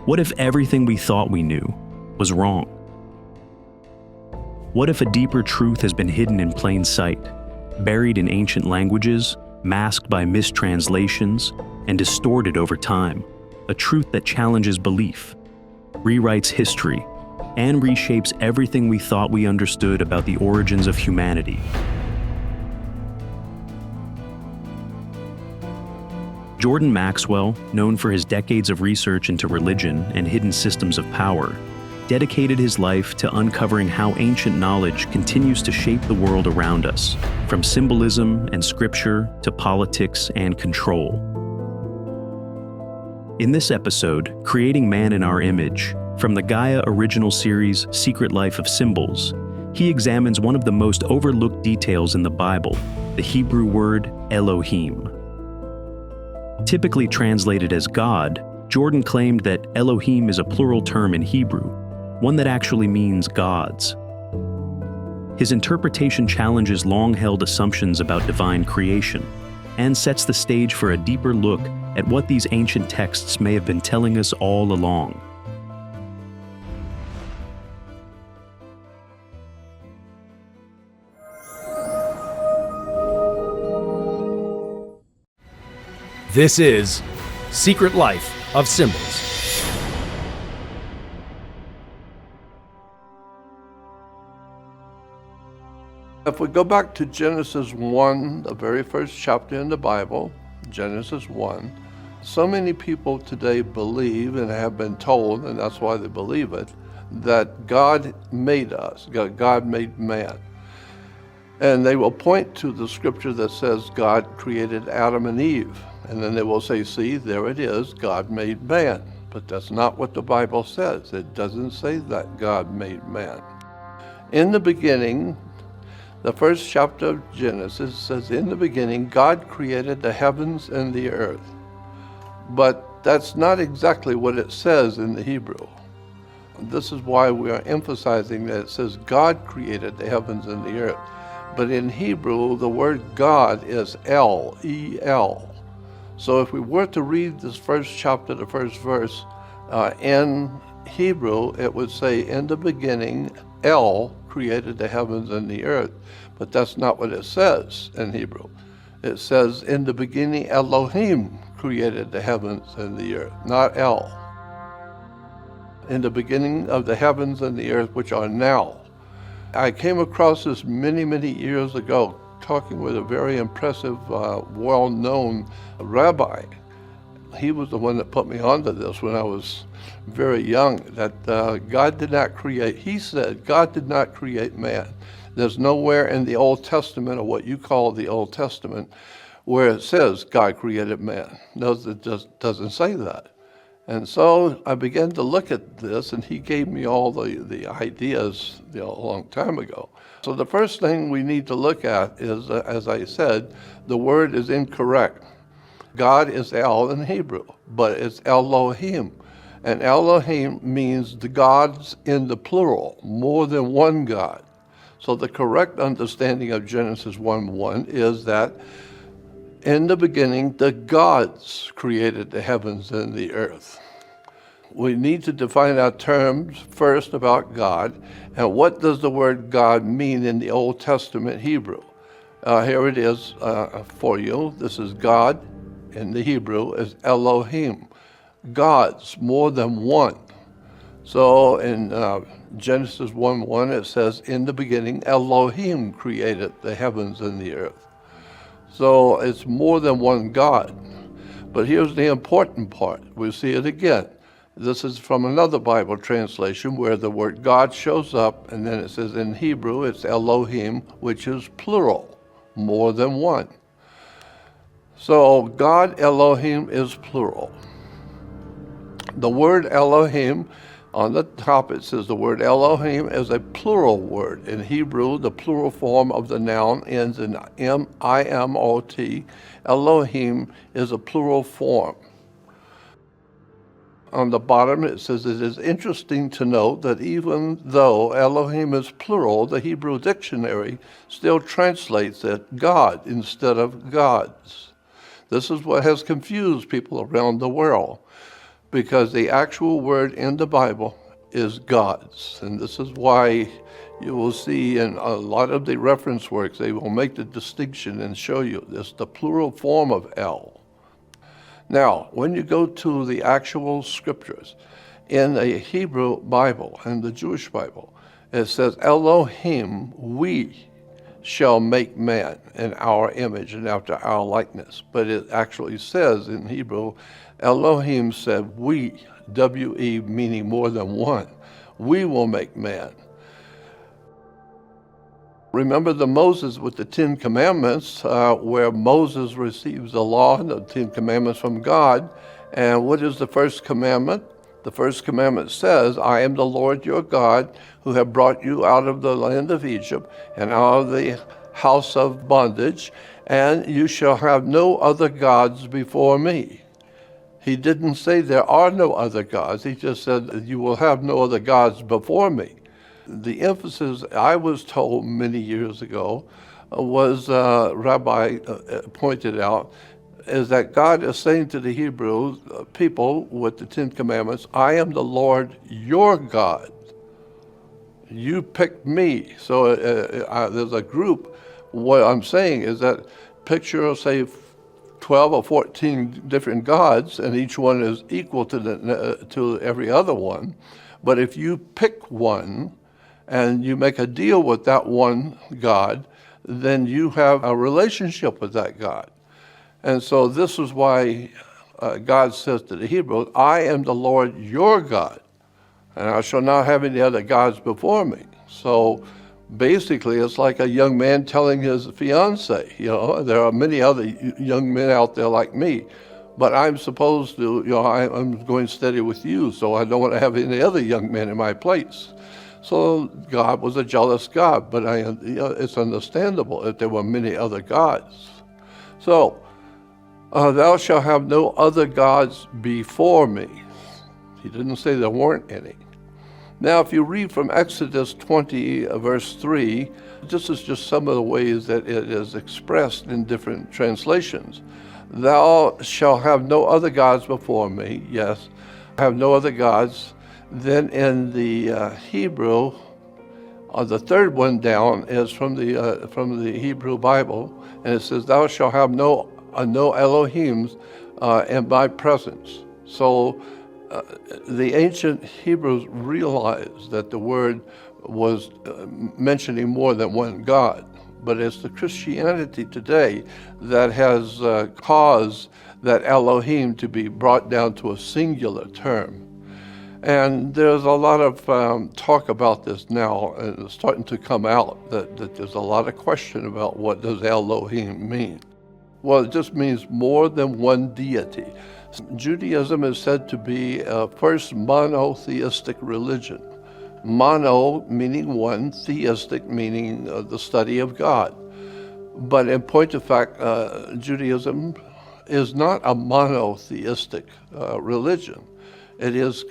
What if everything we thought we knew was wrong? What if a deeper truth has been hidden in plain sight, buried in ancient languages, masked by mistranslations, and distorted over time? A truth that challenges belief, rewrites history, and reshapes everything we thought we understood about the origins of humanity. Jordan Maxwell, known for his decades of research into religion and hidden systems of power, dedicated his life to uncovering how ancient knowledge continues to shape the world around us, from symbolism and scripture to politics and control. In this episode, Creating Man in Our Image, from the Gaia original series Secret Life of Symbols, he examines one of the most overlooked details in the Bible, the Hebrew word Elohim. Typically translated as God, Jordan claimed that Elohim is a plural term in Hebrew, one that actually means gods. His interpretation challenges long-held assumptions about divine creation and sets the stage for a deeper look at what these ancient texts may have been telling us all along. This is Secret Life of Symbols. If we go back to Genesis 1, the very first chapter in the Bible, Genesis 1, so many people today believe and have been told, and that's why they believe it, that God made us, God made man. And they will point to the scripture that says God created Adam and Eve. And then they will say, see, there it is, God made man. But that's not what the Bible says. It doesn't say that God made man. In the beginning, the first chapter of Genesis says, in the beginning, God created the heavens and the earth. But that's not exactly what it says in the Hebrew. This is why we are emphasizing that it says God created the heavens and the earth. But in Hebrew, the word God is El, E-L. So if we were to read this first chapter, the first verse, in Hebrew, it would say, in the beginning, El created the heavens and the earth. But that's not what it says in Hebrew. It says, in the beginning, Elohim created the heavens and the earth, not El. In the beginning of the heavens and the earth, which are now. I came across this many, many years ago, talking with a very impressive, well-known rabbi. He was the one that put me onto this when I was very young, that God did not create, he said, God did not create man. There's nowhere in the Old Testament, or what you call the Old Testament, where it says God created man. No, it just doesn't say that. And so I began to look at this, and he gave me all the ideas a long time ago. So the first thing we need to look at is, as I said, the word is incorrect. God is El in Hebrew, but it's Elohim. And Elohim means the gods in the plural, more than one God. So the correct understanding of Genesis 1:1 is that in the beginning, the gods created the heavens and the earth. We need to define our terms first about God, and what does the word God mean in the Old Testament Hebrew? Here it is for you. This is God in the Hebrew is Elohim. Gods, more than one. So in Genesis 1:1 it says, in the beginning Elohim created the heavens and the earth. So it's more than one God. But here's the important part. We see it again. This is from another Bible translation where the word God shows up, and then it says in Hebrew it's Elohim, which is plural, more than one. So God Elohim is plural. The word Elohim, on the top it says the word Elohim is a plural word. In Hebrew, the plural form of the noun ends in I-M-O-T. Elohim is a plural form. On the bottom it says, it is interesting to note that even though Elohim is plural, the Hebrew dictionary still translates it God instead of gods. This is what has confused people around the world. because the actual word in the Bible is God's. And this is why you will see in a lot of the reference works, they will make the distinction and show you this, the plural form of El. Now, when you go to the actual scriptures, in a Hebrew Bible and the Jewish Bible, it says, Elohim, we shall make man in our image and after our likeness. But it actually says in Hebrew, Elohim said, we, W-E, meaning more than one, we will make man. Remember the Moses with the Ten Commandments, where Moses receives the law and the Ten Commandments from God. And what is the first commandment? The first commandment says, I am the Lord your God, who have brought you out of the land of Egypt and out of the house of bondage, and you shall have no other gods before me. He didn't say there are no other gods. He just said, you will have no other gods before me. The emphasis I was told many years ago was, Rabbi pointed out, is that God is saying to the Hebrew people with the Ten Commandments, I am the Lord your God. You picked me. So there's a group. What I'm saying is that picture, say, 12 or 14 different gods, and each one is equal to every other one. But if you pick one, and you make a deal with that one God, then you have a relationship with that God. And so this is why God says to the Hebrews, I am the Lord your God, and I shall not have any other gods before me. So basically, it's like a young man telling his fiance, there are many other young men out there like me, but I'm supposed to, I'm going steady with you, so I don't want to have any other young men in my place. So God was a jealous God, but it's understandable if there were many other gods. So, thou shalt have no other gods before me. He didn't say there weren't any. Now, if you read from Exodus 20, verse 3, this is just some of the ways that it is expressed in different translations. Thou shalt have no other gods before me. Yes, have no other gods. Then in the Hebrew, the third one down is from the Hebrew Bible, and it says, "Thou shalt have no Elohims in my presence." So the ancient Hebrews realized that the word was mentioning more than one God, but it's the Christianity today that has caused that Elohim to be brought down to a singular term. And there's a lot of talk about this now, and it's starting to come out that there's a lot of question about what does Elohim mean. Well, it just means more than one deity. Judaism is said to be a first monotheistic religion. Mono meaning one, theistic meaning the study of God. But in point of fact, Judaism is not a monotheistic religion. It's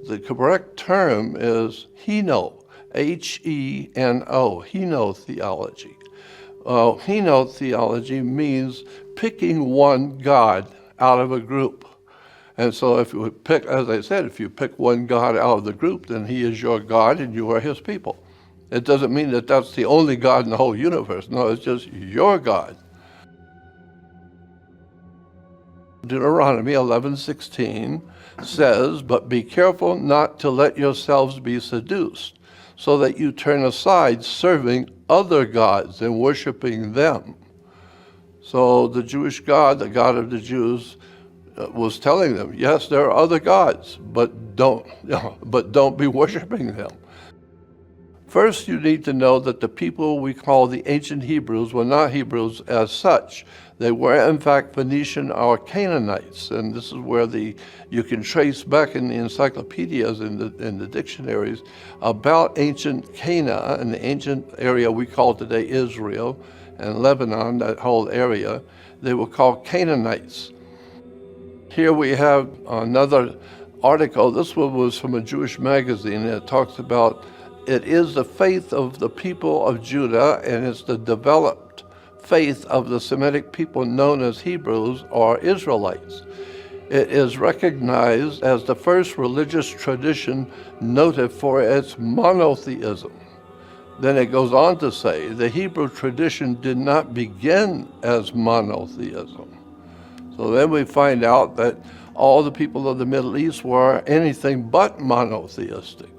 the correct term is Heno, H-E-N-O, Henotheology. Henotheology means picking one God out of a group. And so if you pick, as I said, if you pick one God out of the group, then he is your God and you are his people. It doesn't mean that that's the only God in the whole universe. No, it's just your God. Deuteronomy 11:16 says, "But be careful not to let yourselves be seduced, so that you turn aside serving other gods and worshiping them." So the Jewish God, the God of the Jews, was telling them, yes, there are other gods, but don't be worshiping them. First, you need to know that the people we call the ancient Hebrews were not Hebrews as such. They were, in fact, Phoenician or Canaanites, and this is where you can trace back in the encyclopedias and the dictionaries about ancient Cana and the ancient area we call today Israel and Lebanon, that whole area. They were called Canaanites. Here we have another article. This one was from a Jewish magazine, and it talks about it is the faith of the people of Judah, and it's the developed faith of the Semitic people known as Hebrews or Israelites. It is recognized as the first religious tradition noted for its monotheism. Then it goes on to say the Hebrew tradition did not begin as monotheism. So then we find out that all the people of the Middle East were anything but monotheistic.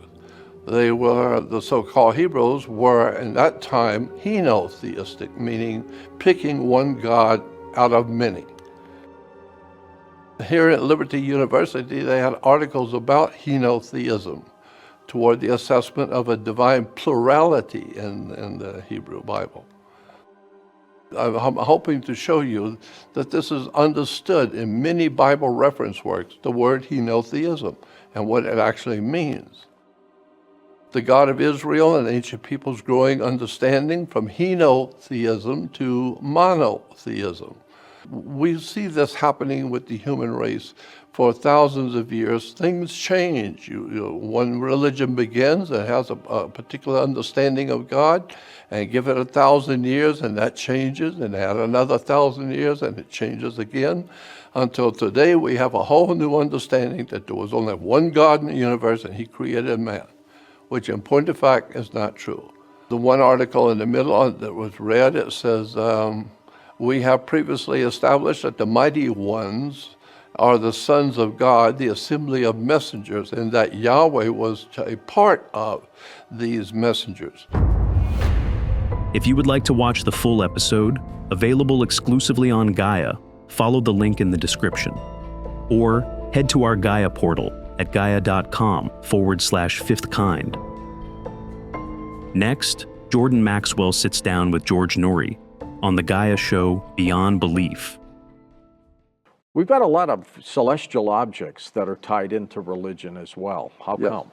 They were, the so-called Hebrews were in that time henotheistic, meaning picking one God out of many. Here at Liberty University, they had articles about henotheism toward the assessment of a divine plurality in the Hebrew Bible. I'm hoping to show you that this is understood in many Bible reference works, the word henotheism, and what it actually means. The God of Israel and ancient peoples' growing understanding from henotheism to monotheism. We see this happening with the human race for thousands of years. Things change. One religion begins and has a particular understanding of God, and give it 1,000 years and that changes, and add another 1,000 years and it changes again, until today we have a whole new understanding that there was only one God in the universe and he created man, which in point of fact is not true. The one article in the middle that was read, it says, we have previously established that the mighty ones are the sons of God, the assembly of messengers, and that Yahweh was a part of these messengers. If you would like to watch the full episode, available exclusively on Gaia, follow the link in the description. Or head to our Gaia portal at gaia.com/fifthkind. Next, Jordan Maxwell sits down with George Noory on the Gaia show Beyond Belief. We've got a lot of celestial objects that are tied into religion as well. How come?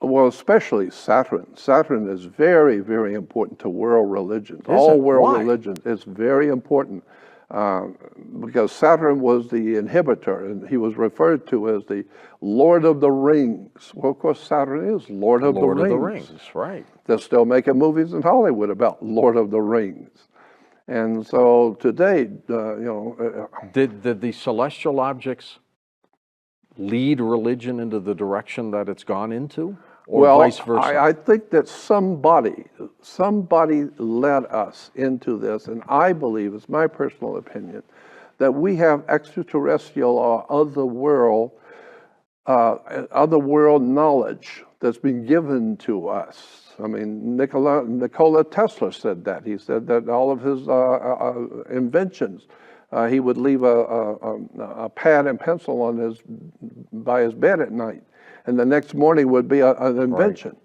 Well, especially Saturn. Saturn is very, very important to world religions. Why? Religions. It's very important because Saturn was the inhibitor, and he was referred to as the Lord of the Rings. Well, of course, Saturn is Lord of the Rings. Right. They're still making movies in Hollywood about Lord of the Rings. And so today, Did the celestial objects lead religion into the direction that it's gone into, or vice versa? I think that somebody led us into this, and I believe, it's my personal opinion, that we have extraterrestrial or other world knowledge that's been given to us. I mean, Nikola Tesla said that. He said that all of his inventions, he would leave a pad and pencil by his bed at night, and the next morning would be an invention. Right.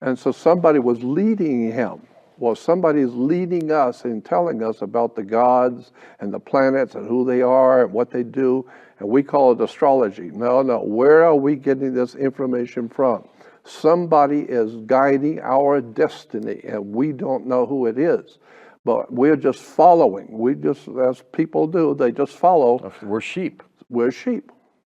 And so somebody was leading him. Well, somebody's leading us and telling us about the gods and the planets and who they are and what they do, and we call it astrology. No, where are we getting this information from? Somebody is guiding our destiny, and we don't know who it is. But we're just following. We just, as people do, they just follow. We're sheep. We're sheep.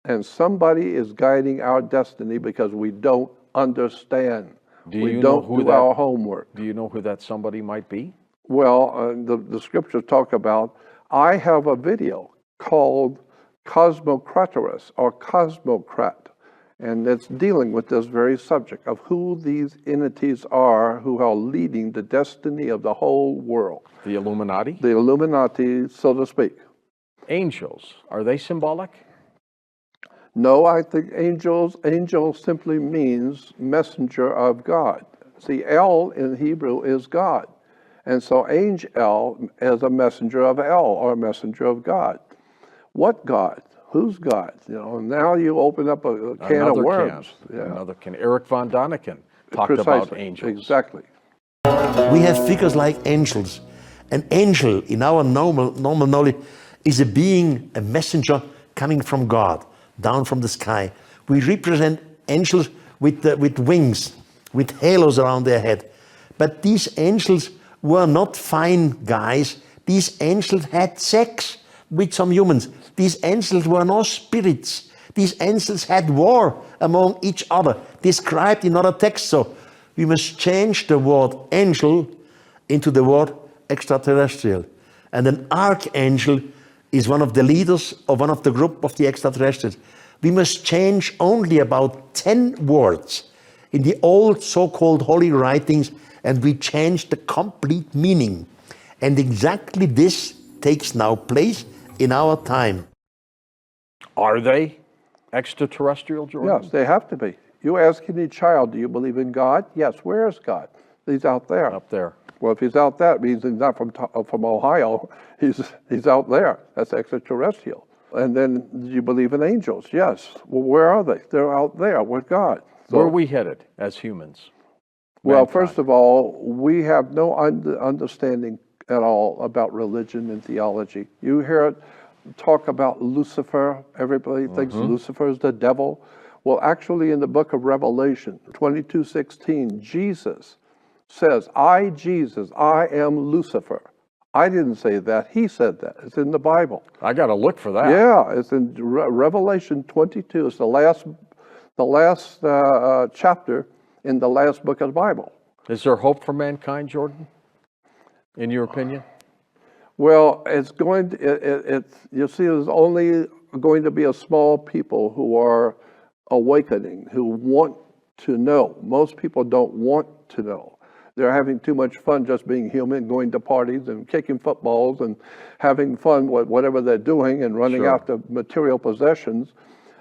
And somebody is guiding our destiny because we don't understand. We don't do our homework. Do you know who that somebody might be? Well, the scriptures talk about, I have a video called Cosmocratorus or Cosmocrat. And it's dealing with this very subject of who these entities are who are leading the destiny of the whole world. The Illuminati? The Illuminati, so to speak. Angels, are they symbolic? No, I think angel simply means messenger of God. See, El in Hebrew is God. And so angel is a messenger of El, or a messenger of God. What God? Who's God? Now you open up a can of worms. Another can. Eric von Daniken talked about angels. Exactly. We have figures like angels. An angel, in our normal knowledge, is a being, a messenger coming from God, down from the sky. We represent angels with wings, with halos around their head. But these angels were not fine guys. These angels had sex with some humans. These angels were no spirits. These angels had war among each other, described in other texts. So we must change the word angel into the word extraterrestrial. And an archangel is one of the leaders of one of the group of the extraterrestrials. We must change only about 10 words in the old so-called holy writings, and we change the complete meaning. And exactly this takes now place in our time. Are they extraterrestrial, Jordan? Yes, they have to be. You ask any child, do you believe in God? Yes, where is God? He's out there. Up there. Well, if he's out there, it means he's not from Ohio. He's out there. That's extraterrestrial. And then, do you believe in angels? Yes. Well, where are they? They're out there with God. So, Where are we headed as humans? well, Mankind. first of all, we have no understanding at all about religion and theology. You hear it talk about Lucifer. Everybody thinks Lucifer is the devil. Well, actually, in the book of Revelation 22:16, Jesus says, Jesus, I am Lucifer. I didn't say that. He said that. It's in the Bible. I got to look for that. Yeah, it's in Revelation 22. It's the last chapter in the last book of the Bible. Is there hope for mankind, Jordan, in your opinion? Well, it's going to, you see, there's only going to be a small people who are awakening, who want to know. Most people don't want to know. They're having too much fun just being human, going to parties and kicking footballs and having fun with whatever they're doing and running after material possessions.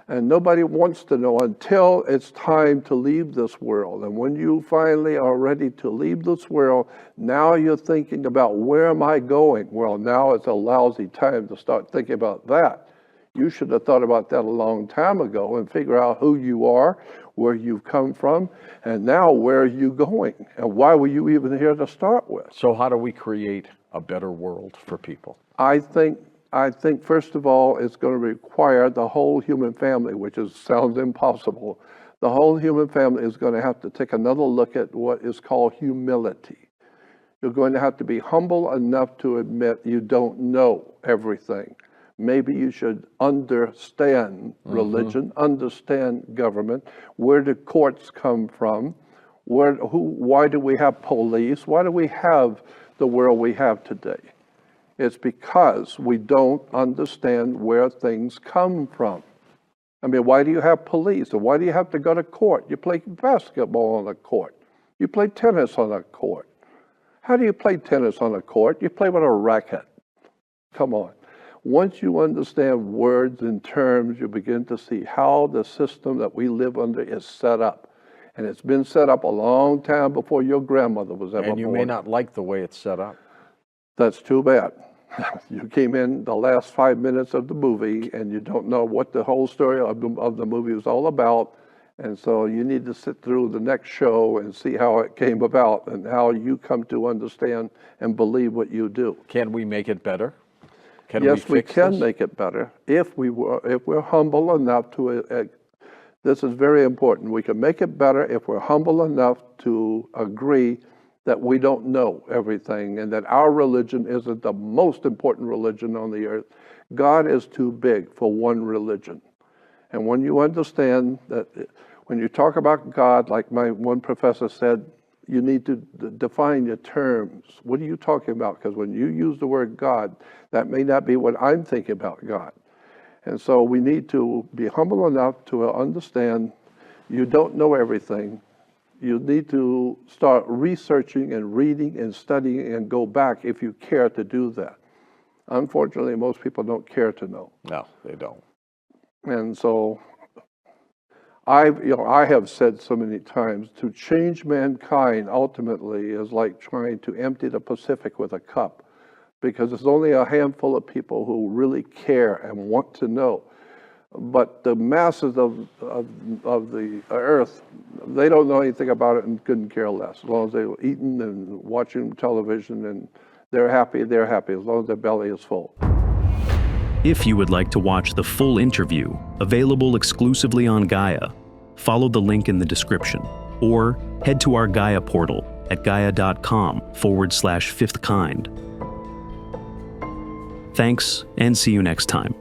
And nobody wants to know until it's time to leave this world. And when you finally are ready to leave this world, now you're thinking about, where am I going? Well, now it's a lousy time to start thinking about that. You should have thought about that a long time ago and figure out who you are, where you've come from, and now where are you going? And why were you even here to start with? So how do we create a better world for people? I think first of all, it's going to require the whole human family, which sounds impossible. The whole human family is going to have to take another look at what is called humility. You're going to have to be humble enough to admit you don't know everything. Maybe you should understand religion, understand government, where do courts come from, why do we have police, why do we have the world we have today? It's because we don't understand where things come from. I mean, why do you have police? Or why do you have to go to court? You play basketball on a court. You play tennis on a court. How do you play tennis on a court? You play with a racket. Come on. Once you understand words and terms, you begin to see how the system that we live under is set up. And it's been set up a long time before your grandmother was ever born. And you may not like the way it's set up. That's too bad. You came in the last 5 minutes of the movie and you don't know what the whole story of the movie was all about. And so you need to sit through the next show and see how it came about and how you come to understand and believe what you do. Can we make it better? Yes, we can make it better if we're humble enough to. This is very important. We can make it better if we're humble enough to agree that we don't know everything and that our religion isn't the most important religion on the earth. God is too big for one religion. And when you understand that, when you talk about God, like my one professor said, you need to define your terms. What are you talking about? Because when you use the word God, that may not be what I'm thinking about God. And so we need to be humble enough to understand you don't know everything. You need to start researching and reading and studying and go back if you care to do that. Unfortunately, most people don't care to know. No, they don't. And so I have said so many times, to change mankind ultimately is like trying to empty the Pacific with a cup, because there's only a handful of people who really care and want to know. But the masses of the earth, they don't know anything about it and couldn't care less. As long as they're eating and watching television and they're happy, as long as their belly is full. If you would like to watch the full interview, available exclusively on Gaia, follow the link in the description, or head to our Gaia portal at gaia.com/fifthkind. Thanks, and see you next time.